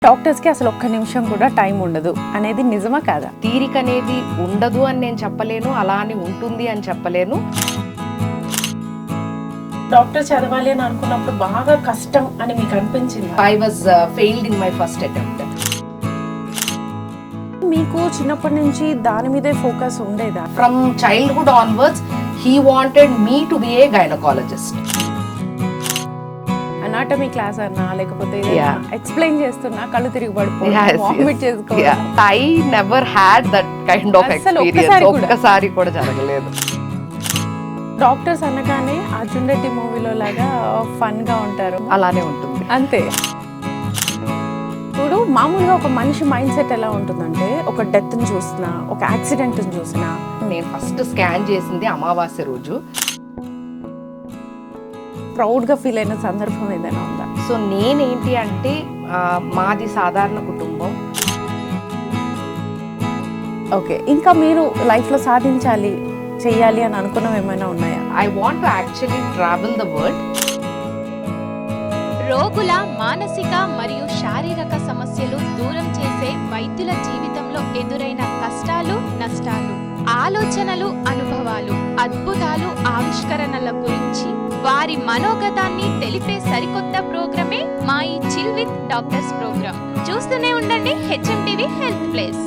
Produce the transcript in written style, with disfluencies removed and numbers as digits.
డాక్టర్స్కి అసలు ఒక్క నిమిషం కూడా టైం ఉండదు అనేది నిజమా కాదా? తీరిక అనేది ఉండదు అని నేను చెప్పలేను, అలా అని ఉంటుంది అని చెప్పలేను. డాక్టర్ చదవాలి అని అనుకున్నప్పుడు బాగా కష్టం అని మీకు అనిపించింది? I was failed in my first attempt. మీకు చిన్నప్పటి నుంచి దాని మీదే ఫోకస్ ఉండేదా? From childhood onwards he wanted me to be A gynaecologist. Anatomy class అన్నా లేకపోతే ఎక్స్ప్లెయిన్ చేస్తున్నా కళ్ళు తిరిగి పడిపోవడం, వామిట్ చేసుకోవడం. I never had that kind of experience. ఒక్కసారి కూడా జరగలేదు. డాక్టర్స్ అనగానే అర్జున్ రెడ్డి మూవీలో లాగా ఫన్ గా ఉంటారు, అలానే ఉంటుంది అంతే. ఇప్పుడు మామూలుగా ఒక మనిషి మైండ్ సెట్ ఎలా ఉంటుందంటే, ఒక డెత్ ని చూసినా, ఒక యాక్సిడెంట్ ని చూసినా. నేను ఫస్ట్ స్కాన్ చేసింది అమావాస్య రోజు. ప్రౌడ్ గా ఫీల్ అయిన సందర్భం ఏదైనా ఉందా? సో నేనేంటి అంటే మాది సాధారణ కుటుంబం. ఓకే, ఇంకా మీరు లైఫ్ లో సాధించాలి, చెయ్యాలి అని అనుకున్నవి ఏమైనా ఉన్నాయా? I want to actually travel the world. రోగుల మానసిక మరియు శారీరక సమస్యలు దూరం చేసే వైద్యుల జీవితంలో ఎదురైన కష్టాలు, నష్టాలు, ఆలోచనలు, అనుభవాలు, అద్భుతాలు, ఆవిష్కరణల గురించి వారి మనోగతాన్ని తెలిపే సరికొత్త ప్రోగ్రామే మా ఈ చిల్ విత్ డాక్టర్స్ ప్రోగ్రామ్. చూస్తూనే ఉండండి HMTV హెల్త్ ప్లేస్.